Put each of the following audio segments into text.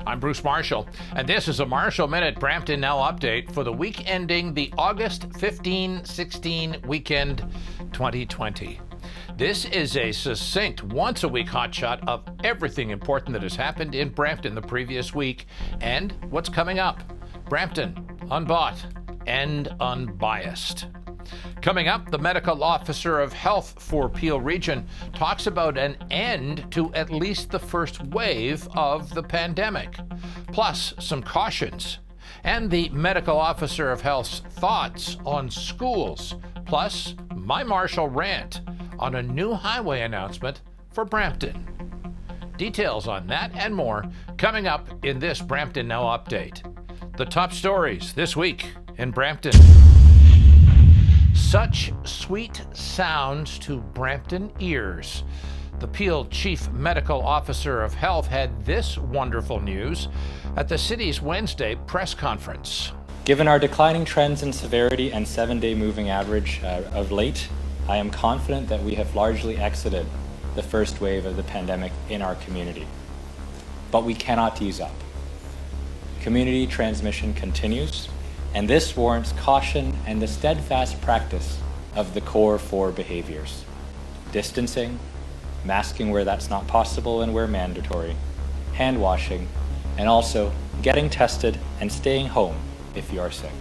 I'm Bruce Marshall, and this is a Marshall Minute Brampton Now update for the week ending the August 15-16 weekend 2020. This is a succinct once-a-week hotshot of everything important that has happened in Brampton the previous week and what's coming up. Brampton, unbought and unbiased. Coming up, the medical officer of health for Peel Region talks about an end to at least the first wave of the pandemic, plus some cautions, and the medical officer of health's thoughts on schools, plus my Marshall Rant on a new highway announcement for Brampton. Details on that and more coming up in this Brampton Now update. The top stories this week in Brampton. Such sweet sounds to Brampton ears. The Peel Chief Medical Officer of Health had this wonderful news at the city's Wednesday press conference. Given our declining trends in severity and 7-day moving average of late, I am confident that we have largely exited the first wave of the pandemic in our community. But we cannot ease up. Community transmission continues, and this warrants caution and the steadfast practice of the core 4 behaviors: distancing, masking where that's not possible and where mandatory, hand washing, and also getting tested and staying home if you are sick.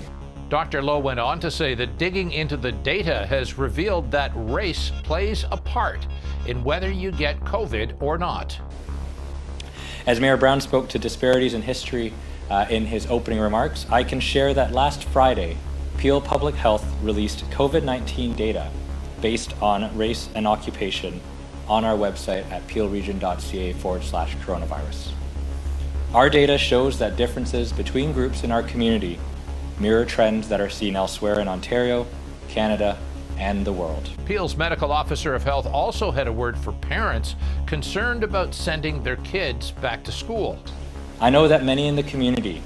Dr. Lowe went on to say that digging into the data has revealed that race plays a part in whether you get COVID or not. As Mayor Brown spoke to disparities in history in his opening remarks, I can share that last Friday, Peel Public Health released COVID-19 data based on race and occupation on our website at 𝗕𝗿𝗺𝗺𝗺/coronavirus. Our data shows that differences between groups in our community mirror trends that are seen elsewhere in Ontario, Canada, and the world. Peel's medical officer of health also had a word for parents concerned about sending their kids back to school. I know that many in the community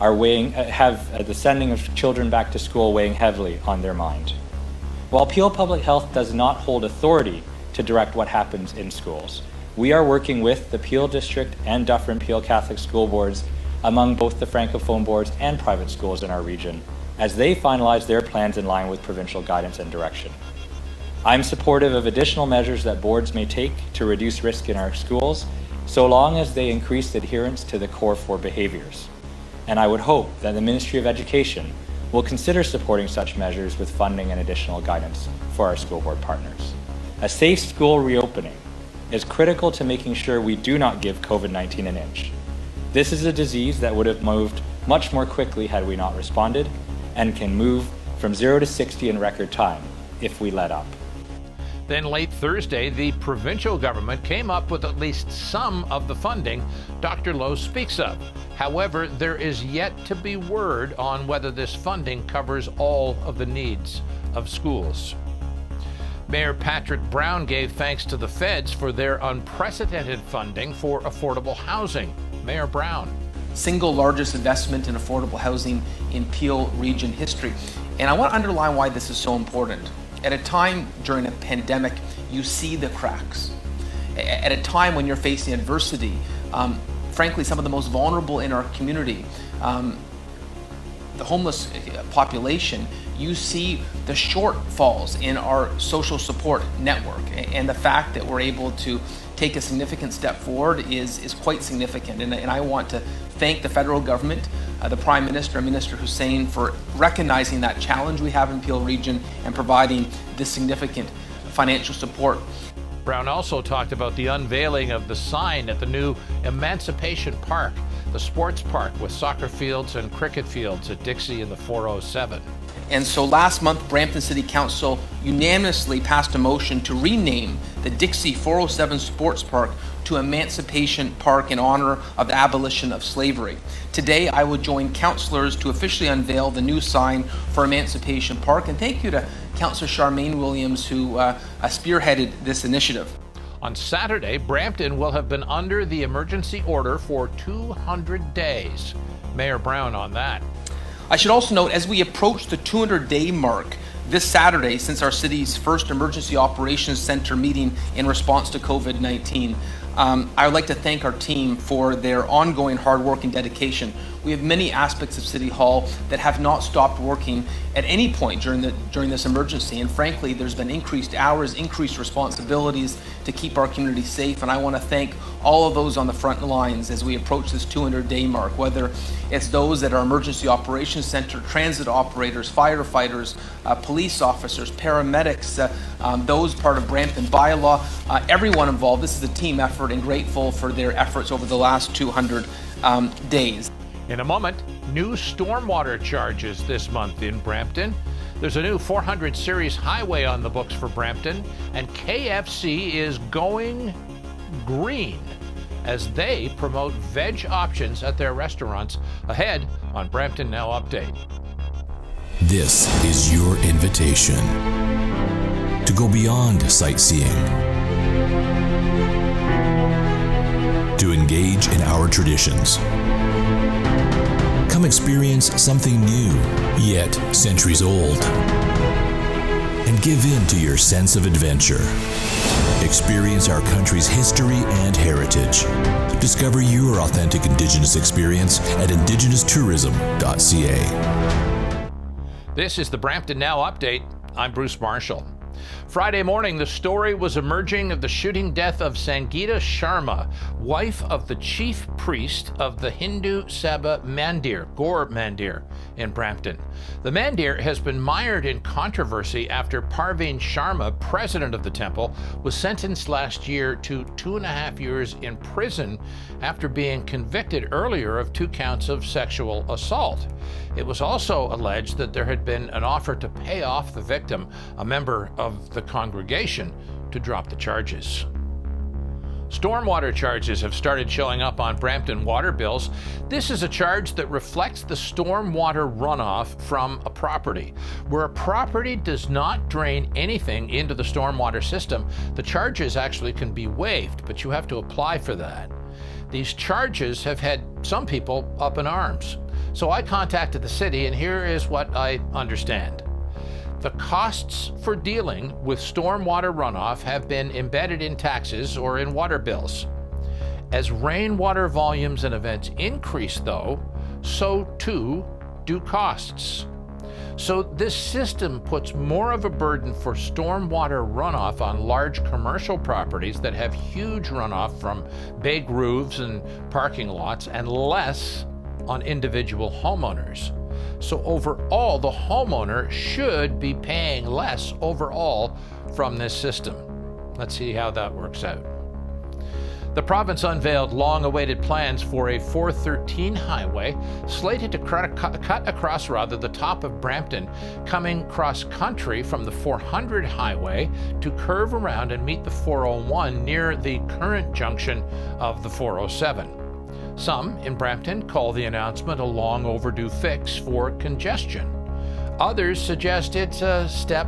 are have the sending of children back to school weighing heavily on their mind. While Peel Public Health does not hold authority to direct what happens in schools, we are working with the Peel District and Dufferin Peel Catholic School Boards among both the Francophone boards and private schools in our region as they finalize their plans in line with provincial guidance and direction. I'm supportive of additional measures that boards may take to reduce risk in our schools, so long as they increase adherence to the core 4 behaviors. And I would hope that the Ministry of Education will consider supporting such measures with funding and additional guidance for our school board partners. A safe school reopening is critical to making sure we do not give COVID-19 an inch. This is a disease that would have moved much more quickly had we not responded, and can move from 0 to 60 in record time if we let up. Then late Thursday, the provincial government came up with at least some of the funding Dr. Lowe speaks of. However, there is yet to be word on whether this funding covers all of the needs of schools. Mayor Patrick Brown gave thanks to the feds for their unprecedented funding for affordable housing. Mayor Brown. Single largest investment in affordable housing in Peel Region history. And I want to underline why this is so important. At a time during a pandemic, you see the cracks. At a time when you're facing adversity, frankly, some of the most vulnerable in our community, the homeless population, you see the shortfalls in our social support network. And the fact that we're able to take a significant step forward is quite significant. And I want to thank the federal government, the Prime Minister and Minister Hussein for recognizing that challenge we have in Peel Region and providing this significant financial support. Brown also talked about the unveiling of the sign at the new Emancipation Park, the sports park with soccer fields and cricket fields at Dixie in the 407. And so last month, Brampton City Council unanimously passed a motion to rename the Dixie 407 Sports Park to Emancipation Park in honor of the abolition of slavery. Today, I will join councillors to officially unveil the new sign for Emancipation Park. And thank you to Councillor Charmaine Williams, who spearheaded this initiative. On Saturday, Brampton will have been under the emergency order for 200 days. Mayor Brown on that. I should also note, as we approach the 200-day mark this Saturday, since our city's first Emergency Operations Center meeting in response to COVID-19, I would like to thank our team for their ongoing hard work and dedication. We have many aspects of City Hall that have not stopped working at any point during this emergency, and frankly, there's been increased hours, increased responsibilities to keep our community safe, and I want to thank all of those on the front lines as we approach this 200-day mark, whether it's those at our Emergency Operations Center, transit operators, firefighters, police officers, paramedics, those part of Brampton bylaw, everyone involved. This is a team effort, and grateful for their efforts over the last 200 days. In a moment, new stormwater charges this month in Brampton. There's a new 400 series highway on the books for Brampton, and KFC is going green as they promote veg options at their restaurants. Ahead on Brampton Now Update. This is your invitation to go beyond sightseeing, to engage in our traditions. Come experience something new, yet centuries old, and give in to your sense of adventure. Experience our country's history and heritage. Discover your authentic Indigenous experience at indigenoustourism.ca. This is the Brampton Now Update. I'm Bruce Marshall. Friday morning, the story was emerging of the shooting death of Sangeeta Sharma, wife of the chief priest of the Hindu Sabha Mandir, Gaur Mandir, in Brampton. The Mandir has been mired in controversy after Parveen Sharma, president of the temple, was sentenced last year to 2.5 years in prison after being convicted earlier of 2 counts of sexual assault. It was also alleged that there had been an offer to pay off the victim, a member of the congregation, to drop the charges. Stormwater charges have started showing up on Brampton water bills. This is a charge that reflects the stormwater runoff from a property. Where a property does not drain anything into the stormwater system, the charges actually can be waived, but you have to apply for that. These charges have had some people up in arms. So I contacted the city, and here is what I understand. The costs for dealing with stormwater runoff have been embedded in taxes or in water bills. As rainwater volumes and events increase, though, so too do costs. So this system puts more of a burden for stormwater runoff on large commercial properties that have huge runoff from big roofs and parking lots, and less on individual homeowners. So overall, the homeowner should be paying less overall from this system. Let's see how that works out. The province unveiled long-awaited plans for a 413 highway slated to cut across the top of Brampton, coming cross-country from the 400 highway to curve around and meet the 401 near the current junction of the 407. Some in Brampton call the announcement a long overdue fix for congestion. Others suggest it's a step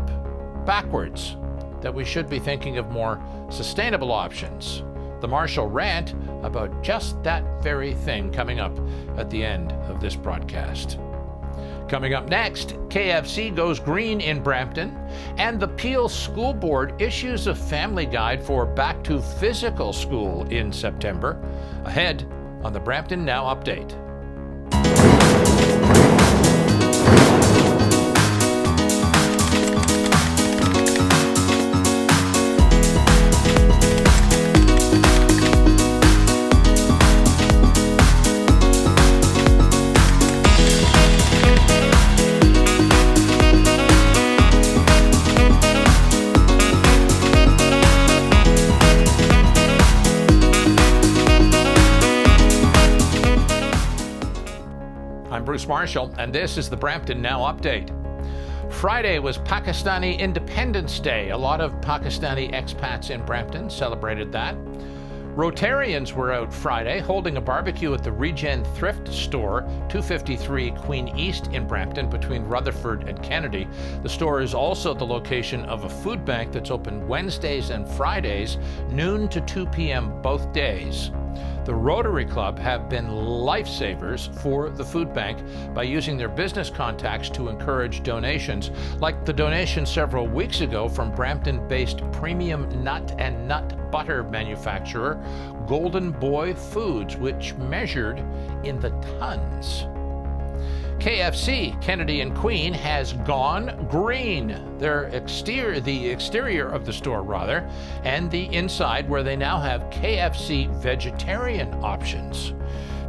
backwards, that we should be thinking of more sustainable options. The Marshall Rant about just that very thing coming up at the end of this broadcast. Coming up next, KFC goes green in Brampton, and the Peel School Board issues a family guide for back to physical school in September. Ahead on the Brampton Now Update. Bruce Marshall, and this is the Brampton Now Update. Friday was Pakistani Independence Day. A lot of Pakistani expats in Brampton celebrated that. Rotarians were out Friday holding a barbecue at the Regen Thrift Store, 253 Queen East in Brampton between Rutherford and Kennedy. The store is also the location of a food bank that's open Wednesdays and Fridays, noon to 2 p.m. both days. The Rotary Club have been lifesavers for the food bank by using their business contacts to encourage donations, like the donation several weeks ago from Brampton-based premium nut and nut butter manufacturer Golden Boy Foods, which measured in the tons. KFC, Kennedy and Queen, has gone green. The exterior of the store, and the inside, where they now have KFC vegetarian options.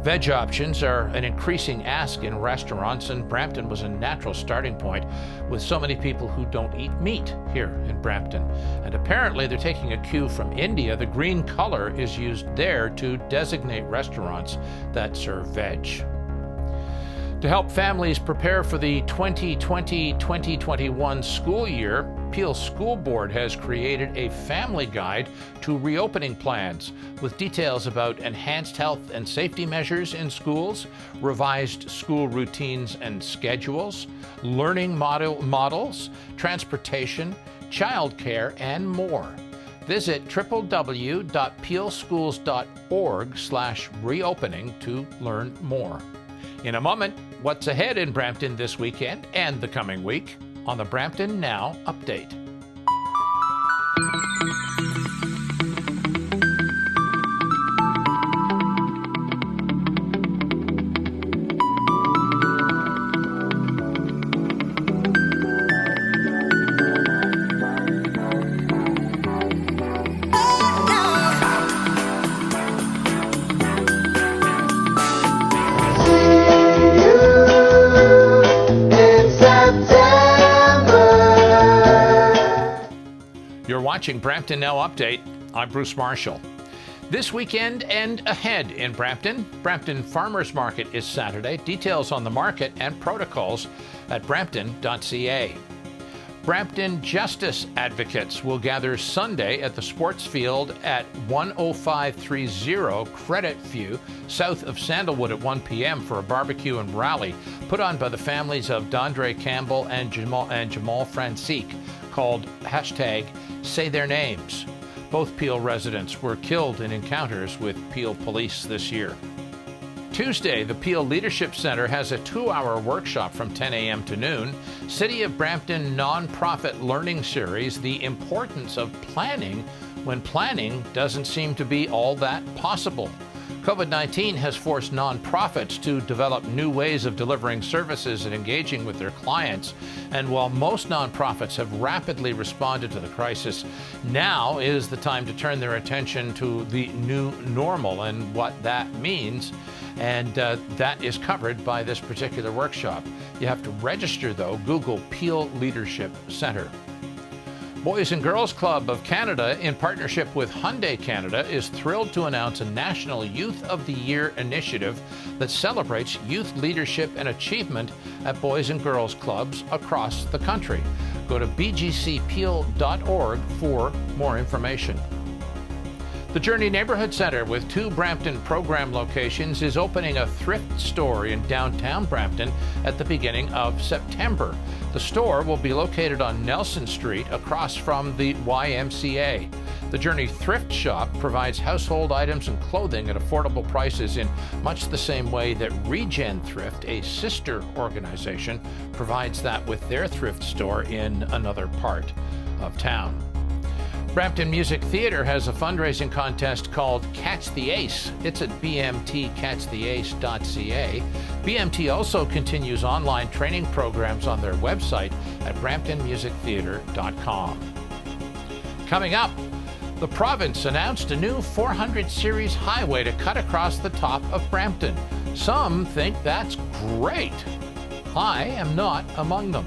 Veg options are an increasing ask in restaurants, and Brampton was a natural starting point with so many people who don't eat meat here in Brampton. And apparently they're taking a cue from India. The green color is used there to designate restaurants that serve veg. To help families prepare for the 2020-2021 school year, Peel School Board has created a family guide to reopening plans with details about enhanced health and safety measures in schools, revised school routines and schedules, learning models, transportation, childcare, and more. Visit www.peelschools.org/reopening to learn more. In a moment, what's ahead in Brampton this weekend and the coming week on the Brampton Now Update. You're watching Brampton Now Update. I'm Bruce Marshall. This weekend and ahead in Brampton, Brampton Farmers Market is Saturday. Details on the market and protocols at brampton.ca. Brampton Justice Advocates will gather Sunday at the sports field at 10530 Credit View, south of Sandalwood at 1 p.m. for a barbecue and rally put on by the families of Dondre Campbell and Jamal Francique, called #SayTheirNames. Both Peel residents were killed in encounters with Peel police this year. Tuesday, the Peel Leadership Center has a 2-hour workshop from 10 a.m. to noon. City of Brampton nonprofit learning series, The Importance of Planning when Planning Doesn't Seem to Be All That Possible. COVID-19 has forced nonprofits to develop new ways of delivering services and engaging with their clients. And while most nonprofits have rapidly responded to the crisis, now is the time to turn their attention to the new normal and what that means. And that is covered by this particular workshop. You have to register, though. Google Peel Leadership Center. Boys and Girls Club of Canada, in partnership with Hyundai Canada, is thrilled to announce a National Youth of the Year initiative that celebrates youth leadership and achievement at Boys and Girls Clubs across the country. Go to bgcpeel.org for more information. The Journey Neighborhood Center, with 2 Brampton program locations, is opening a thrift store in downtown Brampton at the beginning of September. The store will be located on Nelson Street across from the YMCA. The Journey Thrift Shop provides household items and clothing at affordable prices in much the same way that Regen Thrift, a sister organization, provides that with their thrift store in another part of town. Brampton Music Theatre has a fundraising contest called Catch the Ace. It's at bmtcatchtheace.ca. BMT also continues online training programs on their website at bramptonmusictheatre.com. Coming up, the province announced a new 400 series highway to cut across the top of Brampton. Some think that's great. I am not among them.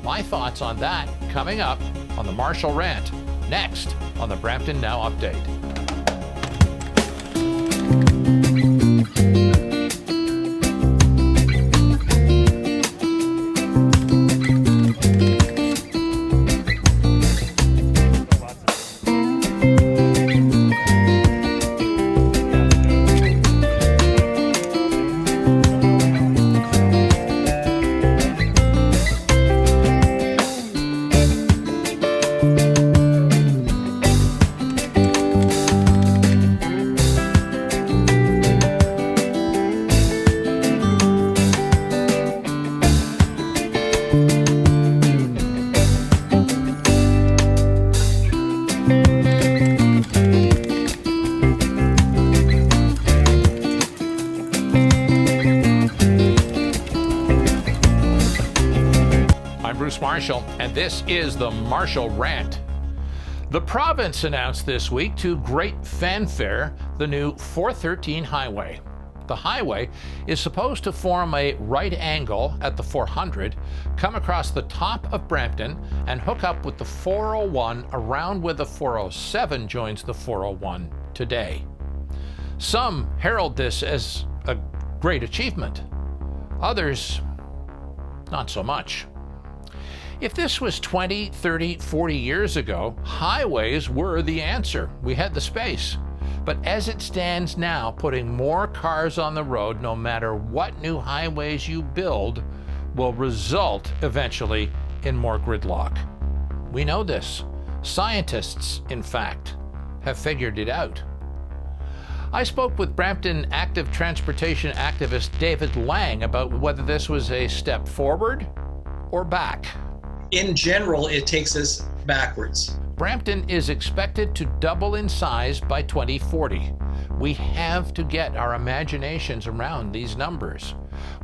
My thoughts on that coming up on the Marshall Rant. Next on the Brampton Now Update. Marshall, and this is the Marshall Rant. The province announced this week to great fanfare the new 413 highway. The highway is supposed to form a right angle at the 400, come across the top of Brampton, and hook up with the 401 around where the 407 joins the 401 today. Some herald this as a great achievement. Others, not so much. If this was 20, 30, 40 years ago, highways were the answer. We had the space. But as it stands now, putting more cars on the road, no matter what new highways you build, will result eventually in more gridlock. We know this. Scientists, in fact, have figured it out. I spoke with Brampton active transportation activist 𝗕𝗿𝗺 about whether this was a step forward or back. In general, it takes us backwards. Brampton is expected to double in size by 2040. We have to get our imaginations around these numbers.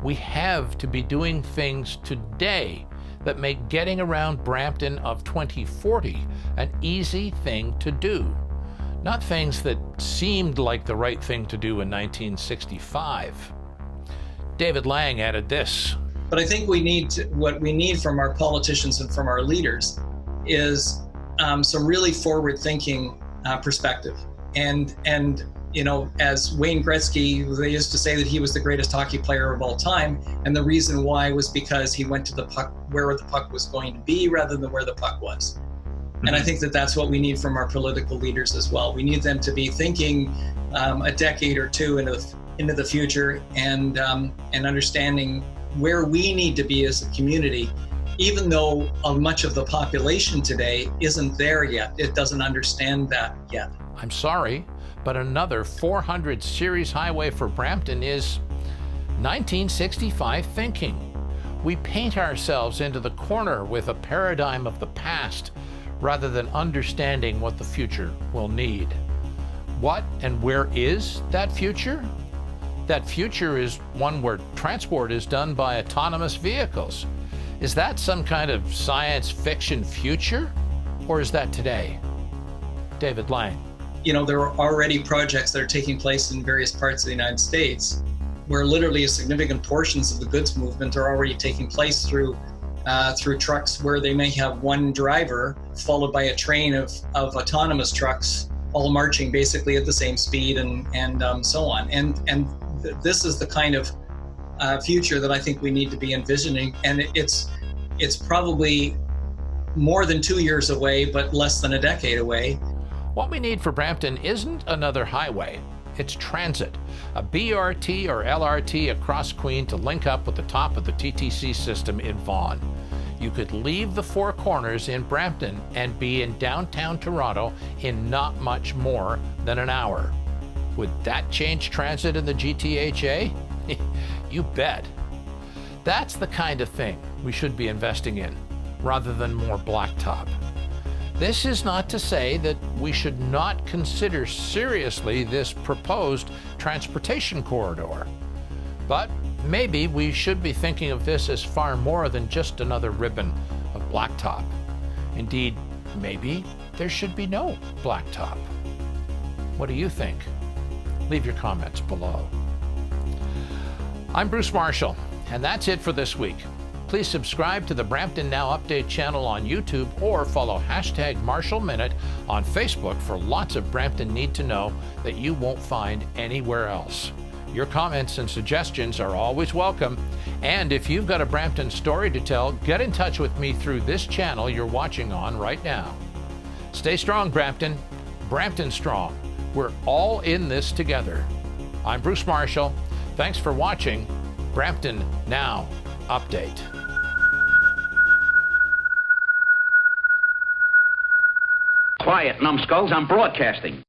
We have to be doing things today that make getting around Brampton of 2040 an easy thing to do. Not things that seemed like the right thing to do in 1965. 𝗕𝗿𝗺 added this. But I think what we need from our politicians and from our leaders is some really forward-thinking perspective. And you know, as Wayne Gretzky, they used to say that he was the greatest hockey player of all time, and the reason why was because he went to the puck where the puck was going to be rather than where the puck was. And I think that that's what we need from our political leaders as well. We need them to be thinking a decade or two into the future and understanding where we need to be as a community, even though much of the population today isn't there yet. It doesn't understand that yet. I'm sorry, but another 400 series highway for Brampton is 1965 thinking. We paint ourselves into the corner with a paradigm of the past rather than understanding what the future will need. What and where is that future? That future is one where transport is done by autonomous vehicles. Is that some kind of science fiction future, or is that today? 𝗕𝗿𝗺. You know, there are already projects that are taking place in various parts of the United States where literally significant portions of the goods movement are already taking place through trucks where they may have one driver followed by a train of autonomous trucks all marching basically at the same speed and so on. And this is the kind of future that I think we need to be envisioning. And it's probably more than 2 years away, but less than a decade away. What we need for Brampton isn't another highway. It's transit, a BRT or LRT across Queen to link up with the top of the TTC system in Vaughan. You could leave the Four Corners in Brampton and be in downtown Toronto in not much more than an hour. Would that change transit in the GTHA? You bet. That's the kind of thing we should be investing in, rather than more blacktop. This is not to say that we should not consider seriously this proposed transportation corridor, but maybe we should be thinking of this as far more than just another ribbon of blacktop. Indeed, maybe there should be no blacktop. What do you think? Leave your comments below. I'm Bruce Marshall, and that's it for this week. Please subscribe to the Brampton Now Update channel on YouTube or follow #MarshallMinute on Facebook for lots of Brampton Need to Know that you won't find anywhere else. Your comments and suggestions are always welcome. And if you've got a Brampton story to tell, get in touch with me through this channel you're watching on right now. Stay strong, Brampton. Brampton strong. We're all in this together. I'm Bruce Marshall. Thanks for watching Brampton Now Update. Quiet, numbskulls, I'm broadcasting.